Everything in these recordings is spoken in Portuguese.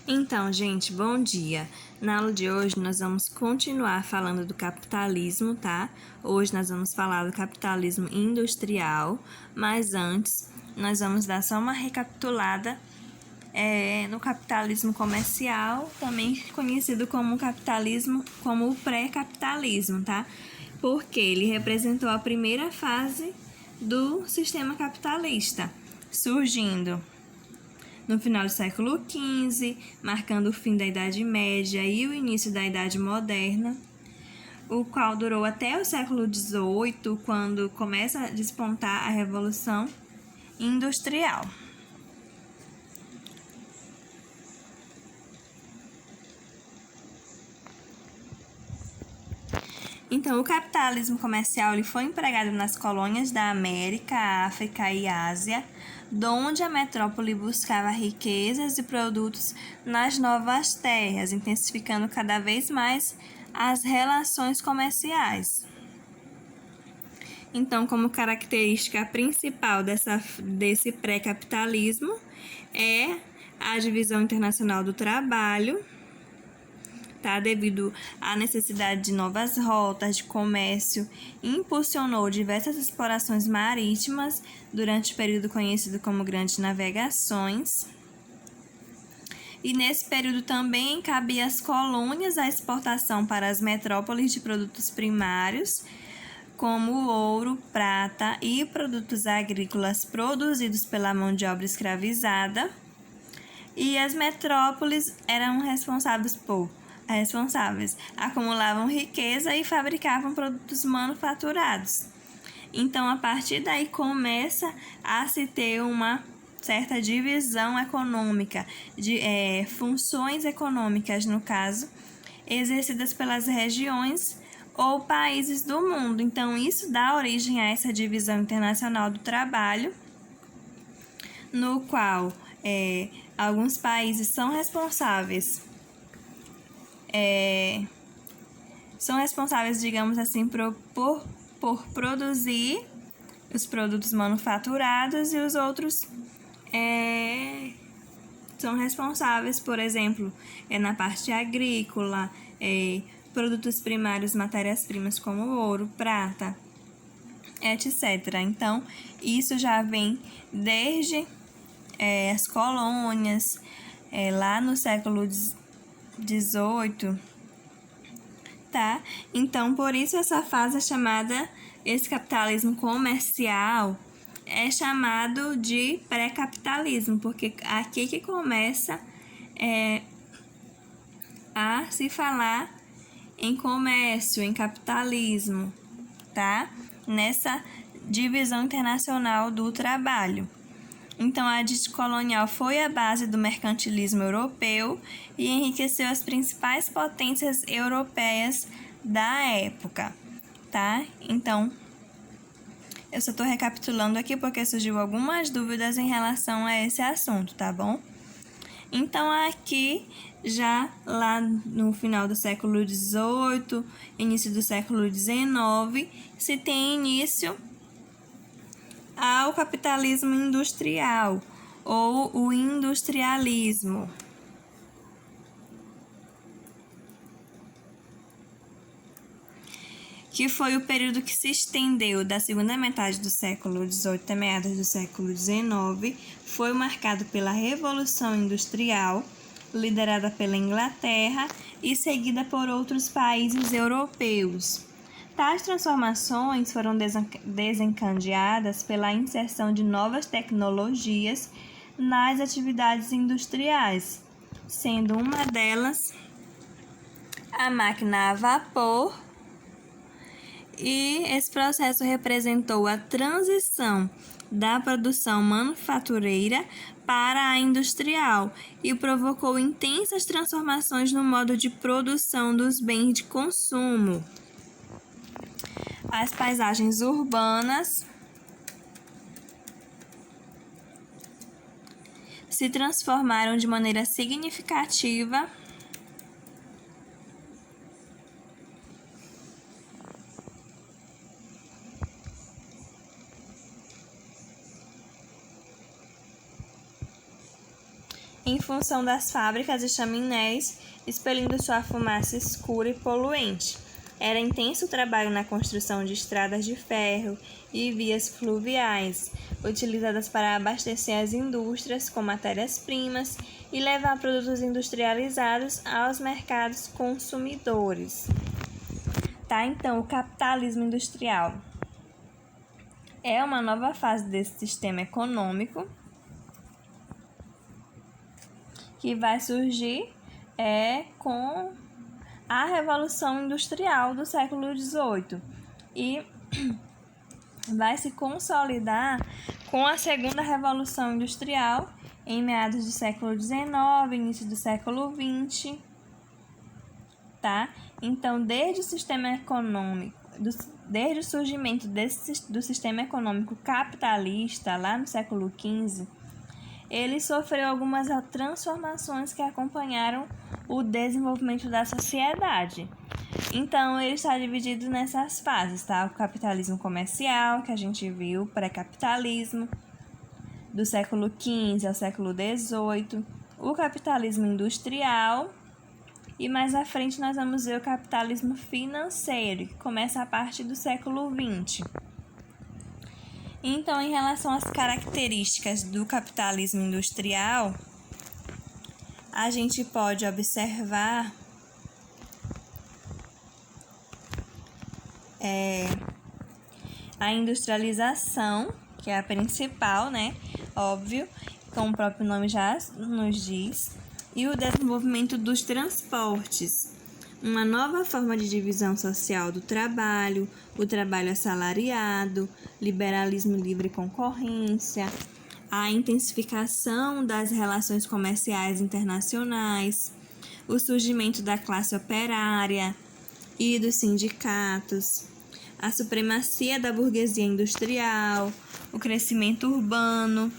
Então, gente, bom dia. Na aula de hoje nós vamos continuar falando do capitalismo, tá? Hoje nós vamos falar do capitalismo industrial, mas antes nós vamos dar só uma recapitulada no capitalismo comercial, também conhecido como capitalismo, como o pré-capitalismo, tá? Porque ele representou a primeira fase do sistema capitalista, surgindo no final do século XV, marcando o fim da Idade Média e o início da Idade Moderna, o qual durou até o século XVIII, quando começa a despontar a Revolução Industrial. Então, o capitalismo comercial ele foi empregado nas colônias da América, África e Ásia, donde a metrópole buscava riquezas e produtos nas novas terras, intensificando cada vez mais as relações comerciais. Então, como característica principal desse pré-capitalismo é a divisão internacional do trabalho, tá? Devido à necessidade de novas rotas de comércio, impulsionou diversas explorações marítimas durante o período conhecido como Grandes Navegações. E nesse período também cabia às colônias a exportação para as metrópoles de produtos primários, como ouro, prata e produtos agrícolas produzidos pela mão de obra escravizada. E as metrópoles eram responsáveis acumulavam riqueza e fabricavam produtos manufaturados. Então, a partir daí começa a se ter uma certa divisão econômica, de funções econômicas, no caso, exercidas pelas regiões ou países do mundo. Então, isso dá origem a essa divisão internacional do trabalho, no qual alguns países são responsáveis, digamos assim, por produzir os produtos manufaturados, e os outros são responsáveis, por exemplo, na parte agrícola, produtos primários, matérias-primas como ouro, prata, etc. Então, isso já vem desde as colônias, lá no século XVIII, tá? Então, por isso essa fase é chamada, esse capitalismo comercial é chamado de pré-capitalismo, porque aqui que começa a se falar em comércio, em capitalismo, tá? Nessa divisão internacional do trabalho. Então, a dita colonial foi a base do mercantilismo europeu e enriqueceu as principais potências europeias da época, tá? Então, eu só estou recapitulando aqui porque surgiu algumas dúvidas em relação a esse assunto, tá bom? Então, aqui, já lá no final do século XVIII, início do século XIX, se tem início ao capitalismo industrial, ou o industrialismo, que foi o período que se estendeu da segunda metade do século XVIII até meados do século XIX, foi marcado pela Revolução Industrial, liderada pela Inglaterra e seguida por outros países europeus. Tais transformações foram desencadeadas pela inserção de novas tecnologias nas atividades industriais, sendo uma delas a máquina a vapor, e esse processo representou a transição da produção manufatureira para a industrial e provocou intensas transformações no modo de produção dos bens de consumo. As paisagens urbanas se transformaram de maneira significativa em função das fábricas e chaminés, expelindo sua fumaça escura e poluente. Era intenso o trabalho na construção de estradas de ferro e vias fluviais, utilizadas para abastecer as indústrias com matérias-primas e levar produtos industrializados aos mercados consumidores. Tá, então, o capitalismo industrial é uma nova fase desse sistema econômico que vai surgir com a Revolução Industrial do século XVIII e vai se consolidar com a Segunda Revolução Industrial em meados do século XIX, início do século XX, tá? Então, desde o sistema econômico, desde o surgimento do sistema econômico capitalista, lá no século XV, ele sofreu algumas transformações que acompanharam o desenvolvimento da sociedade. Então, ele está dividido nessas fases, tá? O capitalismo comercial, que a gente viu, pré-capitalismo, do século XV ao século XVIII, o capitalismo industrial, e mais à frente nós vamos ver o capitalismo financeiro, que começa a partir do século XX. Então, em relação às características do capitalismo industrial, a gente pode observar a industrialização, que é a principal, né? Óbvio, como o próprio nome já nos diz, e o desenvolvimento dos transportes, uma nova forma de divisão social do trabalho, o trabalho assalariado, liberalismo e livre concorrência, a intensificação das relações comerciais internacionais, o surgimento da classe operária e dos sindicatos, a supremacia da burguesia industrial, o crescimento urbano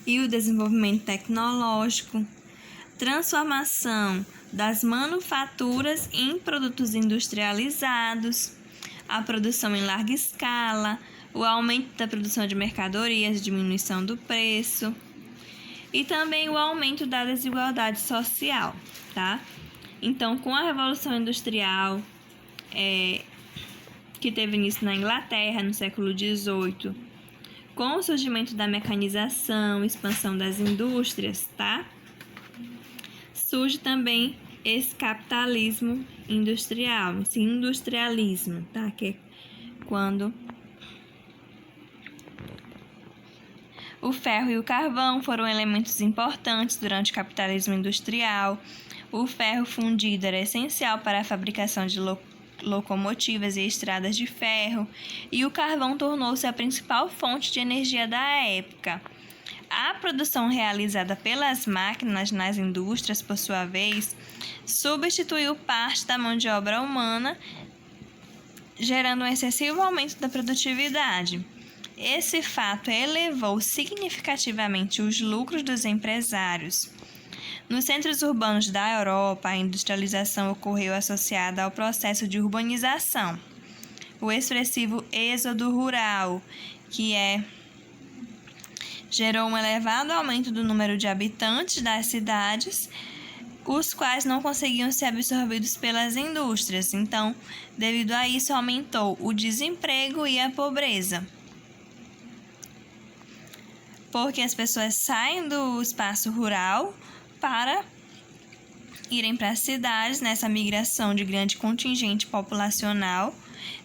e o desenvolvimento tecnológico, transformação das manufaturas em produtos industrializados, a produção em larga escala, o aumento da produção de mercadorias, diminuição do preço e também o aumento da desigualdade social, tá? Então, com a Revolução Industrial, que teve início na Inglaterra no século XVIII, com o surgimento da mecanização, expansão das indústrias, tá? Surge também esse capitalismo industrial, esse industrialismo, tá? Que é quando o ferro e o carvão foram elementos importantes durante o capitalismo industrial. O ferro fundido era essencial para a fabricação de locomotivas e estradas de ferro, e o carvão tornou-se a principal fonte de energia da época. A produção realizada pelas máquinas nas indústrias, por sua vez, substituiu parte da mão de obra humana, gerando um excessivo aumento da produtividade. Esse fato elevou significativamente os lucros dos empresários. Nos centros urbanos da Europa, a industrialização ocorreu associada ao processo de urbanização. O expressivo êxodo rural, gerou um elevado aumento do número de habitantes das cidades, os quais não conseguiam ser absorvidos pelas indústrias. Então, devido a isso, aumentou o desemprego e a pobreza. Porque as pessoas saem do espaço rural para irem para as cidades, nessa migração de grande contingente populacional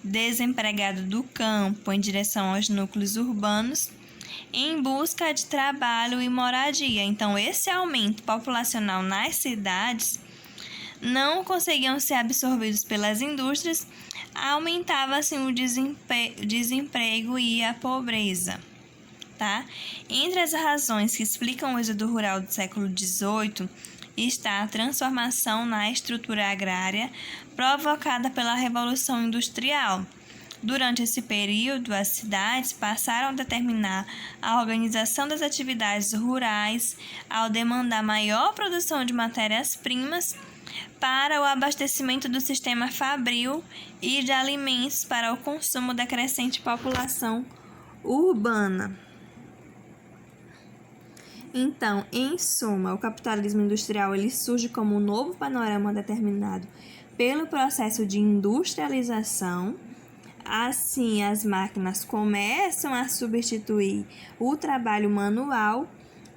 desempregado do campo em direção aos núcleos urbanos, em busca de trabalho e moradia. Então, esse aumento populacional nas cidades não conseguiam ser absorvidos pelas indústrias, aumentava assim o desemprego e a pobreza. Tá? Entre as razões que explicam o êxodo rural do século XVIII está a transformação na estrutura agrária provocada pela Revolução Industrial. Durante esse período, as cidades passaram a determinar a organização das atividades rurais ao demandar maior produção de matérias-primas para o abastecimento do sistema fabril e de alimentos para o consumo da crescente população urbana. Então, em suma, o capitalismo industrial ele surge como um novo panorama determinado pelo processo de industrialização. Assim, as máquinas começam a substituir o trabalho manual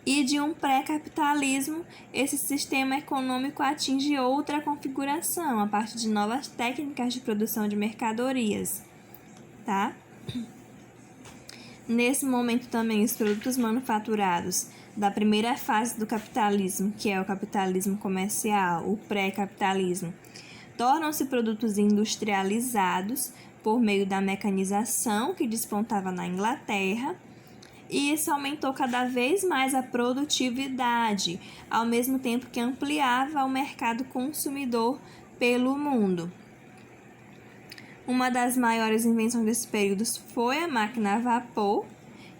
e de um pré-capitalismo, esse sistema econômico atinge outra configuração a partir de novas técnicas de produção de mercadorias, tá? Nesse momento também, os produtos manufaturados da primeira fase do capitalismo, que é o capitalismo comercial, o pré-capitalismo, tornam-se produtos industrializados por meio da mecanização que despontava na Inglaterra, e isso aumentou cada vez mais a produtividade, ao mesmo tempo que ampliava o mercado consumidor pelo mundo. Uma das maiores invenções desse período foi a máquina a vapor,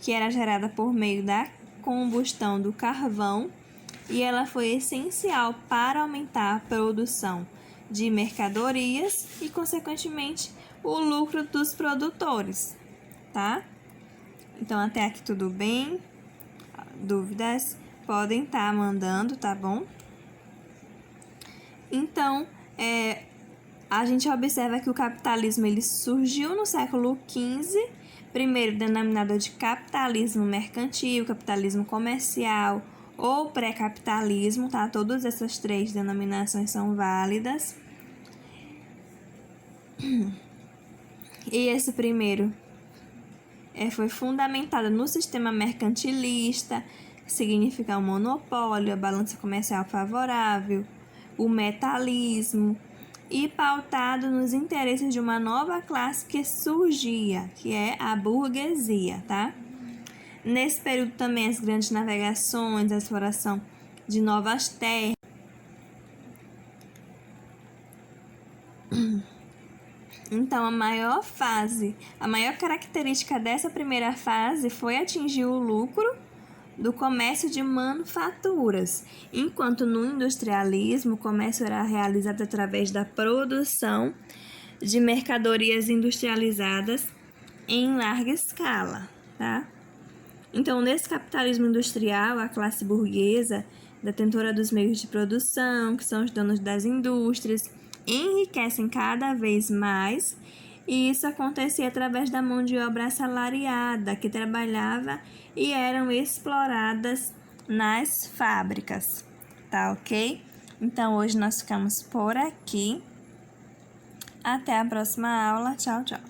que era gerada por meio da combustão do carvão, e ela foi essencial para aumentar a produção de mercadorias e, consequentemente, o lucro dos produtores, tá? Então, até aqui tudo bem? Dúvidas podem estar mandando, tá bom? Então, a gente observa que o capitalismo ele surgiu no século XV, primeiro denominado de capitalismo mercantil, capitalismo comercial ou pré-capitalismo, tá? Todas essas três denominações são válidas. E esse primeiro foi fundamentado no sistema mercantilista, que significa o monopólio, a balança comercial favorável, o metalismo, e pautado nos interesses de uma nova classe que surgia, que é a burguesia, tá? Nesse período também as grandes navegações, a exploração de novas terras. Então, a maior característica dessa primeira fase foi atingir o lucro do comércio de manufaturas, enquanto no industrialismo o comércio era realizado através da produção de mercadorias industrializadas em larga escala, tá? Então, nesse capitalismo industrial, a classe burguesa, detentora dos meios de produção, que são os donos das indústrias, enriquecem cada vez mais, e isso acontecia através da mão de obra assalariada, que trabalhava e eram exploradas nas fábricas, tá ok? Então, hoje nós ficamos por aqui. Até a próxima aula. Tchau, tchau.